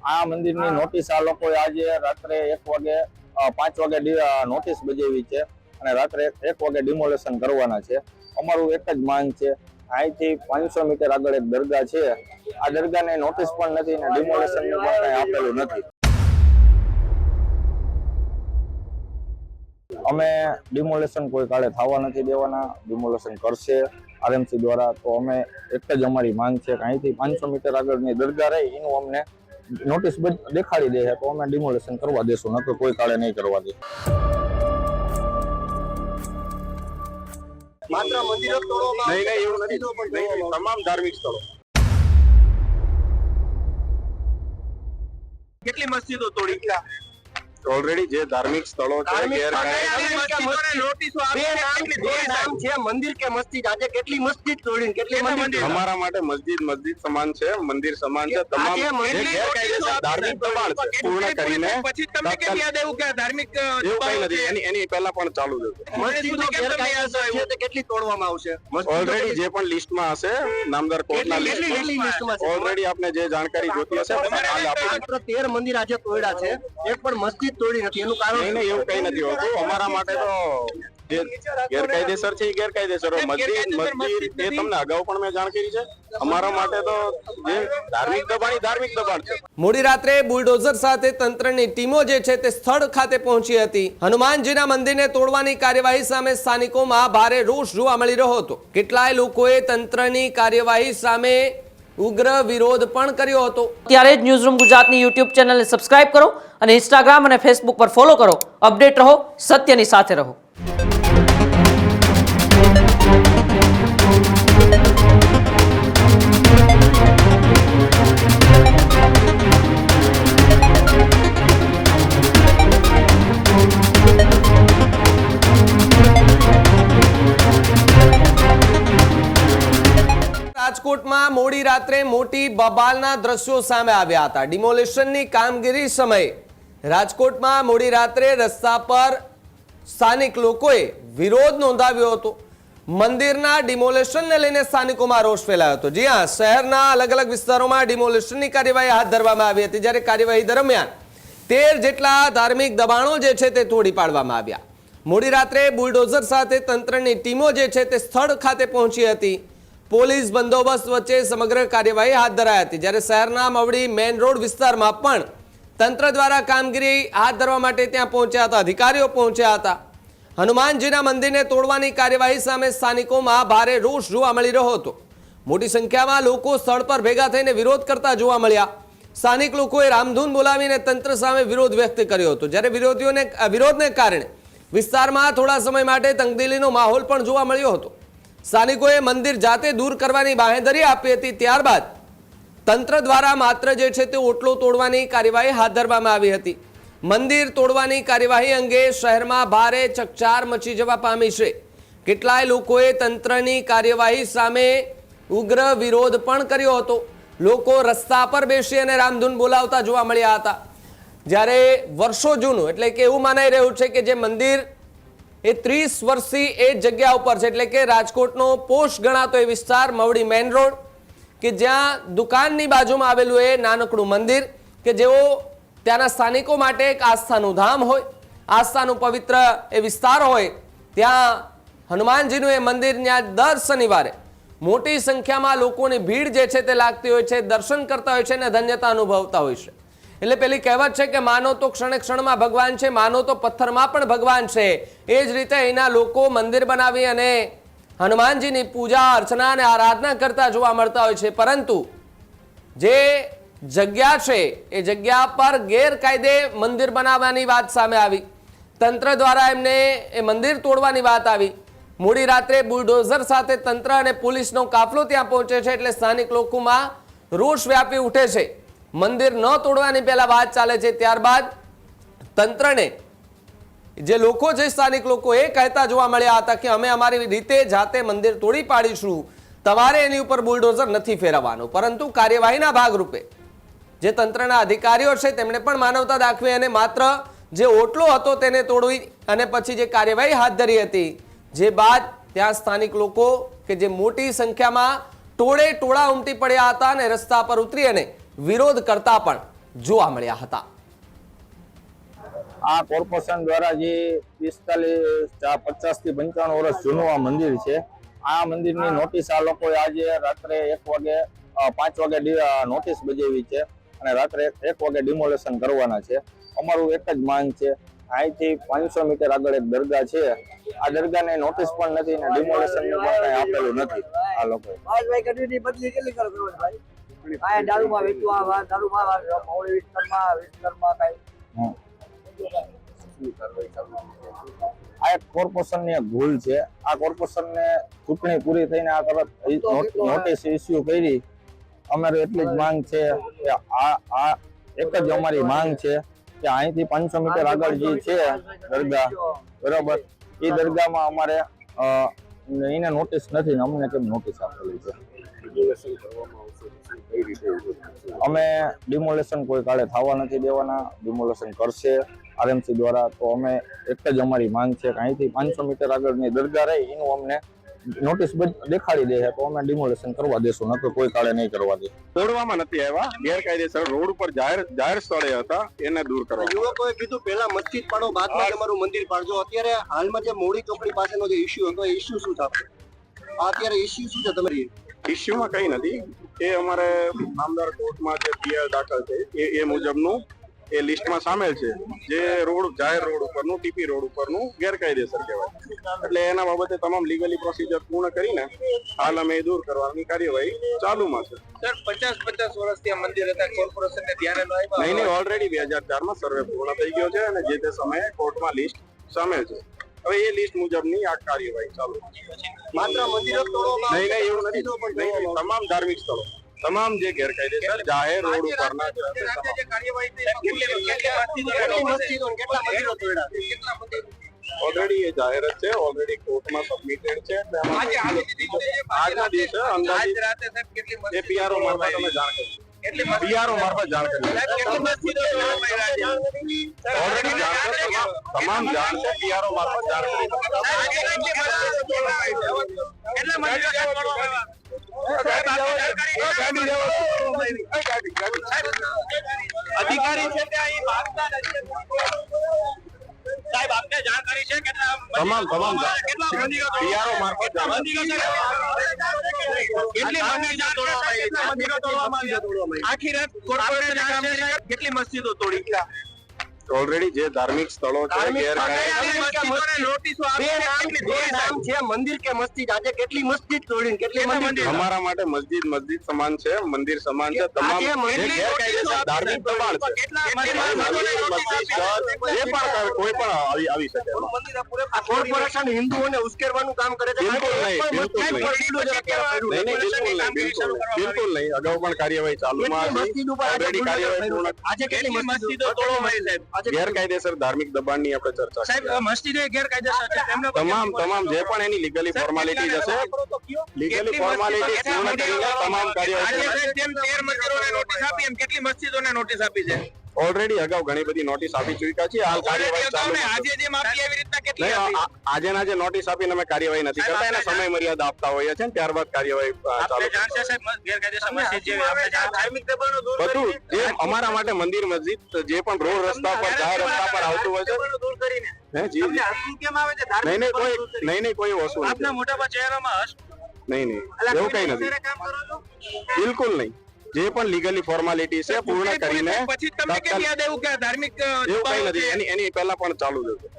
આ મંદિરની નોટિસ આ લોકોએ આજે રાત્રે 1 વાગે 5 વાગે નોટિસ બજાવી છે અને રાત્રે 1 વાગે ડિમોલેશન કરવાના છે। અમારું એક જ માંગ છે, અહીંથી 500 મીટર આગળ એક દરગાહ છે, આ દરગાહને નોટિસ પણ નથી અને ડિમોલેશનનું પણ કંઈ આપેલું નથી। અમે ડિમોલેશન કોઈ કાળે થવા નથી દેવાના, ડિમોલેશન કરશે આરએમસી દ્વારા। તો અમે એક જ અમારી માંગ છે કે અહીંથી 500 મીટર આગળની દરગાહ રહી એનું અમને નોટિસ દેખાડી દે તો અમે ડિમોલેશન કરવા દેશું, નકર કોઈ કાળે નહીં કરવા દે। માત્ર મંદિરો તોડવામાં નહીં, એવું નથી, તમામ ધાર્મિક સ્થળો। કેટલી મસ્જિદો તોડી ગયા ઓલરેડી? જે ધાર્મિક સ્થળો છે, મંદિર કે મસ્જિદ, આજે કેટલી મસ્જિદ તોડી, કેટલી મંદિર? અમારા માટે મસ્જિદ મસ્જિદ સમાન છે, મંદિર સમાન છે। તમામ ધાર્મિક દબાણ છે પૂર્ણ કરીને પછી તમે કેમ યાદ આવ્યું કે ધાર્મિક એવું કઈ નથી, એની પહેલા પણ ચાલુ છે। મસ્જિદો ગેરકાયદેસર છે તે કેટલી તોડવામાં આવશે? ઓલરેડી જે પણ લિસ્ટમાં હશે, નામદાર કોર્ટના લિસ્ટમાં ઓલરેડી આપને જે જાણકારી જોતી હશે માત્ર 13 મંદિર આજે તોડ્યા છે, એક પણ મસ્જિદ તોડી નથી। એનું કારણ નહીં, એવું કઈ નથી હોતું। અમારા માટે તો જે ગેરકાયદેસર છે એ ગેરકાયદેસર મસ્જિદ એ તમને અગાઉ પણ મેં જાણ કરી છે। અમારા માટે તો જે ધાર્મિક દબાણ છે। મોડી રાત્રે બુલડોઝર સાથે તંત્રની ટીમો જે છે તે સ્થળ ખાતે પહોંચી હતી। હનુમાનજીના મંદિરને તોડવાની કાર્યવાહી સામે સ્થાનિકોમાં ભારે રોષ જોવા મળી રહ્યો હતો। કેટલાય લોકોએ તંત્રની કાર્યવાહી સામે ઉગ્ર વિરોધ પણ કર્યો હતો। ત્યારે જ ન્યૂઝરૂમ ગુજરાતની યુટ્યુબ ચેનલને સબસ્ક્રાઇબ કરો અને ઇન્સ્ટાગ્રામ અને ફેસબુક પર ફોલો કરો। અપડેટ રહો, સત્યની સાથે રહો। રાજકોટમાં મોડી રાત્રે મોટી બબાલના દ્રશ્યો સામે આવ્યા હતા। ડિમોલેશનની કામગીરી સમયે રાજકોટમાં મોડી રાત્રે રસ્તા પર સ્થાનિક લોકોએ વિરોધ નોંધાવ્યો હતો। મંદિરના ડિમોલેશનને લઈને સ્થાનિકોમાં રોષ ફેલાયો હતો। જી હા, શહેરના અલગ અલગ વિસ્તારોમાં ડિમોલેશનની કાર્યવાહી હાથ ધરવામાં આવી હતી, જ્યારે કાર્યવાહી દરમિયાન 13 જેટલા ધાર્મિક દબાણો જે છે તે તોડી પાડવામાં આવ્યા। મોડી રાત્રે બુલડોઝર સાથે તંત્રની ટીમો જે છે તે સ્થળ ખાતે પહોંચી હતી। પોલીસ બંદોબસ્ત વચ્ચે સમગ્ર કાર્યવાહી હાથ ધરાઈ હતી, જ્યારે શહેરના મવડી મેઇન રોડ વિસ્તારમાં પણ તંત્ર દ્વારા કામગીરી હાથ ધરવા માટે ત્યાં પહોંચ્યા હતા, અધિકારીઓ પહોંચ્યા હતા। હનુમાનજીના મંદિરને તોડવાની કાર્યવાહી સામે સ્થાનિકોમાં ભારે રોષ જોવા મળી રહ્યો હતો। મોટી સંખ્યામાં લોકો સ્થળ પર ભેગા થઈને વિરોધ કરતા જોવા મળ્યા। સ્થાનિક લોકોએ રામધૂન બોલાવીને તંત્ર સામે વિરોધ વ્યક્ત કર્યો હતો, જ્યારે વિરોધને કારણે વિસ્તારમાં થોડા સમય માટે તંગદિલીનો માહોલ પણ જોવા મળ્યો હતો। સ્થાનિકોએ મંદિર જાતે દૂર કરવાની બાંહેધરી આપી હતી, ત્યારબાદ તંત્ર દ્વારા માત્ર જે છે તે ઓટલો તોડવાની કાર્યવાહી હાથ ધરવામાં આવી હતી। મંદિર તોડવાની કાર્યવાહી અંગે શહેરમાં ભારે ચકચાર મચી જવા પામી છે। કેટલાય લોકોએ તંત્રની કાર્યવાહી સામે ઉગ્ર વિરોધ પણ કર્યો હતો। લોકો રસ્તા પર બેસી અને રામધૂન બોલાવતા જોવા મળ્યા હતા। જ્યારે વર્ષો જૂનું, એટલે કે એવું મનાઈ રહ્યું છે કે જે મંદિર એ 30 વર્ષથી એ જગ્યા ઉપર છે, એટલે કે રાજકોટનો પોષ ગણાતો એ વિસ્તાર મવડી મેઇન રોડ, કે જ્યાં દુકાનની બાજુમાં આવેલું એ નાનકડું મંદિર કે જેઓ ત્યાંના સ્થાનિકો માટે એક આસ્થાનું ધામ હોય, આસ્થાનું પવિત્ર એ વિસ્તાર હોય। ત્યાં હનુમાનજીનું એ મંદિર, ત્યાં દર શનિવારે મોટી સંખ્યામાં લોકોની ભીડ જે છે તે લાગતી હોય છે, દર્શન કરતા હોય છે અને ધન્યતા અનુભવતા હોય છે। એટલે પેલી કહેવત છે કે માનો તો ક્ષણે ક્ષણમાં ભગવાન છે, માનો તો પથ્થરમાં પણ ભગવાન છે। એ જ રીતે અહીંના લોકો મંદિર બનાવી અને હનુમાનજીની પૂજા અર્ચના અને આરાધના કરતા જોવા મળતા હોય છે, પરંતુ જે જગ્યા છે એ જગ્યા પર ગેરકાયદે મંદિર બનાવવાની વાત સામે આવી। તંત્ર દ્વારા એમને એ મંદિર તોડવાની વાત આવી। મોડી રાત્રે બુલડોઝર સાથે તંત્ર અને પોલીસનો કાફલો ત્યાં પહોંચે છે, એટલે સ્થાનિક લોકોમાં રોષ વ્યાપી ઉઠે છે। મંદિર ન તોડવાની પહેલા વાત ચાલે છે, ત્યારબાદ તંત્રને જે લોકો છે, સ્થાનિક લોકો એ કહેતા જોવા મળ્યા હતા કે અમે અમારી રીતે જાતે મંદિર તોડી પાડીશું, તમારે એની ઉપર બુલડોઝર નથી ફેરવવાનું। પરંતુ કાર્યવાહીના ભાગરૂપે જે તંત્રના અધિકારીઓ છે તેમણે પણ માનવતા દાખવી અને માત્ર જે ઓટલો હતો તેને તોડવી અને પછી જે કાર્યવાહી હાથ ધરી હતી, જે બાદ ત્યાં સ્થાનિક લોકો કે જે મોટી સંખ્યામાં ટોળે ટોળા ઉમટી પડ્યા હતા અને રસ્તા પર ઉતરી અને વિરોધ કરતા પણ જોવા મળ્યા હતા. આ કોર્પોરેશન દ્વારા જે 50 થી 55 વર્ષ જૂનું આ મંદિર છે, આ મંદિરની નોટિસ આ લોકોએ આજે રાત્રે 1 વાગે 5 વાગે નોટિસ બજાવી છે અને રાત્રે 1 વાગે ડિમોલેશન કરવાના છે. અમારું એક જ માંગ છે, અહીંથી 500 મીટર આગળ એક દરગાહ છે, આ દરગાહને નોટિસ પણ નથી ને ડિમોલેશન પણ કંઈ આપેલું નથી આ લોકોએ. આ એક કોર્પોરેશનની એક ભૂલ છે. આ કોર્પોરેશનને ચૂંટણી પૂરી થઈને આ તરત નોટિસ ઇસ્યુ કરી. અમારી એટલી જ માંગ છે કે આ એક જ અમારી માંગ છે કે અહીંથી 500 મીટર આગળ જે છે દરગાહ, બરાબર, એ દરગાહમાં અમારે એને નોટિસ નથી ને અમને કેમ નોટિસ આપેલી છે? અમે ડિમોલેશન કોઈ કાળે થવા નથી દેવાના. ડિમોલેશન કરશે આરએમસી દ્વારા. તો અમે એક જ અમારી માંગ છે કે અહીંથી 500 મીટર આગળની દરગાહ રહી એનું અમને નોટિસ દેખાડી દે તો અમે ડિમોલેશન કરવા દેશું, નકર કોઈ કાળે નહીં કરવા દે. તોડવામાં નથી આવ્યા, ગેરકાયદેસર રોડ ઉપર જાહેર સ્થળે હતા, એને દૂર કરવા. યુવકોએ કીધું પહેલા મસ્જિદ પાડો, બાદમાં તમારું મંદિર પાડજો. અત્યારે હાલમાં જે મોડી ચોકડી પાસેનો જે ઇશ્યુ હતો, એ ઇશ્યુ શું થશે? અત્યારે ઇશ્યુ શું છે તમારી? ઇશ્યુમાં કઈ નથી. એ અમારે નામદાર કોર્ટમાં જે પીઆર દાખલ છે એ મુજબનું એ લિસ્ટમાં સામેલ છે. જે રોડ જાહેર રોડ ઉપરનું, ટીપી રોડ ઉપરનું ગેરકાયદેસર કહેવાય. એટલે એના બાબતે તમામ લીગલી પ્રોસિજર પૂર્ણ કરીને હાલ અમે દૂર કરવાની કાર્યવાહી ચાલુમાં છે. સર 50 વર્ષથી આ મંદિર હતા, કોર્પોરેશનને ધ્યાને ન આવ્યા? નહીં, ઓલરેડી 2004માં સર્વે પૂર્ણ થઈ ગયો છે અને જે તે સમયે કોર્ટમાં લિસ્ટ સામેલ છે. હવે એ લિસ્ટ મુજબની આ કાર્યવાહી ચાલુ. માત્ર મંદિરો તોડવામાં નહીં, એવું નથી. તમામ ધાર્મિક સ્થળો, તમામ જે ગેરકાયદેસર જાહેર રોડ ઉપરના જે કાર્યવાહી થઈ કેટલી મસ્જિદો કેટલા મંદિરો તોડ્યા? ઓલરેડી એ જાહેર જ છે, ઓલરેડી કોર્ટમાં સબમિટેડ છે. આજના દિવસે અંદાજિત એ પીઆરઓ મારફત તમે જાણ કરી, પીઆરઓ મારફત જાણ કરી ઓલરેડી જાણ છે. તમામ જાણ છે, પીઆરઓ મારફત જાણ કરી. અધિકારી છે તે અહીં ભાગતા નથી. સાહેબ આપને જાણકારી છે કે તમામ કેટલા મંદિરો પીઆરઓ મારફત જાણ કેટલી મંદિરો તોડવામાં આખી રાત કોર્પોરેશન કેટલી મસ્જિદો તોડી? ઓલરેડી જે ધાર્મિક સ્થળો છે મંદિર કે મસ્જિદ, આજે કેટલી મસ્જિદ તોડી, કેટલી મંદિર? અમારા માટે મસ્જિદ સમાન છે, મંદિર સમાન છે. તમામ ગેરકાયદેસર ધાર્મિક દબાણ છે, જે પણ કોઈ પણ આવી શકે. કોર્પોરેશન હિન્દુઓને ઉશ્કેરવાનું કામ કરે છે. બિલકુલ નહીં. અગાઉ પણ કાર્યવાહી ચાલુમાં હતી. ઓલરેડી કાર્યવાહી પૂર્ણ. આજે કેટલી મસ્જિદો તોડવામાં આવી સાહેબ? ગેરકાયદેસર ધાર્મિક દબાણની આપણે ચર્ચા સાહેબ મસ્જિદો ગેરકાયદેસર છે, એમને તમામ જે પણ એની લીગલી ફોર્માલિટી હશે, લીગલી ફોર્માલિટી પૂર્ણ કરીને તમામ કાર્યવાહી. 13 મંદિરોને નોટિસ આપી, એમ કેટલી મસ્જિદોને નોટિસ આપી છે? ઓલરેડી અગાઉ ઘણી બધી નોટિસ આપી ચૂક્યા છે. હાલ કાર્યવાહી ચાલુ છે. આજે જેમ આપી એવી રીતના કેટલી આપી? આજે નોટિસ આપીને અમે કાર્યવાહી નથી કરતા, એને સમય મર્યાદા આપતા હોઈએ છીએ, ત્યારબાદ કાર્યવાહી ચાલુ. જાણશે સાહેબ ગેરકાયદેસર મસ્જિદ જેવી આપણે ધાર્મિક દબાણો દૂર બધું જે અમારા માટે મંદિર મસ્જિદ જે પણ રોડ રસ્તા પર જાહેર રસ્તા પર આવતું હોય છે. દૂર કરીને હે જી જી. કેમ આવે છે? નહીં કોઈ વસ્તુ આપના નથી. મોટામાં ચહેરામાં હશ નહીં એવું કઈ નથી. કામ કરો છો? બિલકુલ નહીં. જે પણ લીગલી ફોર્માલિટી છે પૂર્ણ કરીને પછી તમને કેમ યાદ આવ્યું કે ધાર્મિક એવું કઈ નથી. એની પહેલા પણ ચાલુ જ હતું.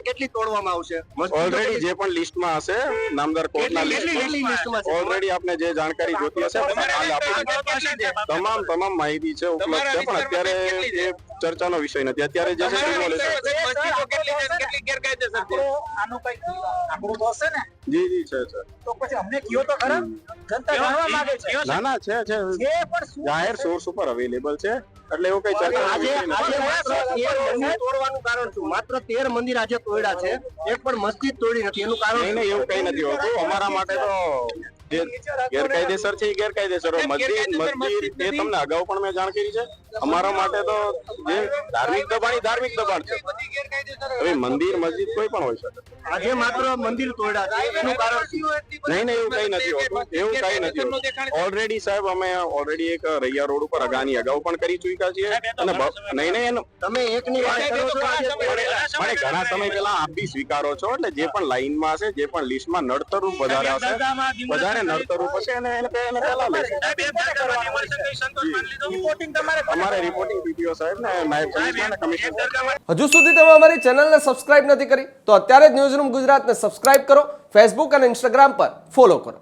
કેટલી તોડવામાં આવશે? ઓલરેડી જે પણ લિસ્ટમાં હશે, નામદાર કોર્ટના લિસ્ટમાં ઓલરેડી આપને જે જાણકારી જોતી હશે તમામ માહિતી છે ઉપલબ્ધ છે. પણ અત્યારે એ ચર્ચાનો વિષય નથી. અત્યારે જે છે જી છે. તો પછી અમને કયો તો ખરા, જનતા જાણવા માંગે છે. ના છે જાહેર સોર્સ ઉપર અવેલેબલ છે. એટલે એવું કઈ ચર્ચા તોડવાનું કારણ શું? માત્ર 13 મંદિર આજે તોડ્યા છે, એક પણ મસ્જિદ તોડી નથી. એનું કારણ નહીં એવું કઈ નથી હોતું. અમારા માટે તો જે ગેરકાયદેસર છે એ ગેરકાયદેસર. મસ્જિદ એ તમને અગાઉ પણ મેં જાણ કરી છે. અમારા માટે તો જે ધાર્મિક દબાણ છે. હવે મંદિર મસ્જિદ કોઈ પણ હોઈ શકે. આજે માત્ર મંદિર તોડ્યા છે એનું કારણ શું? નહીં એવું કઈ નથી હોતું. એવું કઈ નથી હોતું. ઓલરેડી સાહેબ અમે એક રૈયા રોડ ઉપર અગાની અગાઉ પણ કરી ચૂક્યા છીએ અને નહીં તમે એકની વાત કરો છો આજે મને ઘણા સમય પહેલા આપ બી સ્વીકારો છો એટલે જે પણ લાઈનમાં હશે જે પણ લિસ્ટમાં નડતરરૂપ વધારે હશે વધારે નડતરરૂપ હશે એને પહેલા લેશે. અમારે રિપોર્ટિંગ ડીપીઓ સાહેબ ને નાયબ કમિશનર અને કમિશનર. હજુ સુધી તમે અમારી ચેનલને સબસ્ક્રાઇબ નથી કરી તો અત્યારે જ ન્યૂઝરૂમ ગુજરાતને સબસ્ક્રાઇબ કરો, ફેસબુક અને ઇન્સ્ટાગ્રામ પર ફોલો કરો.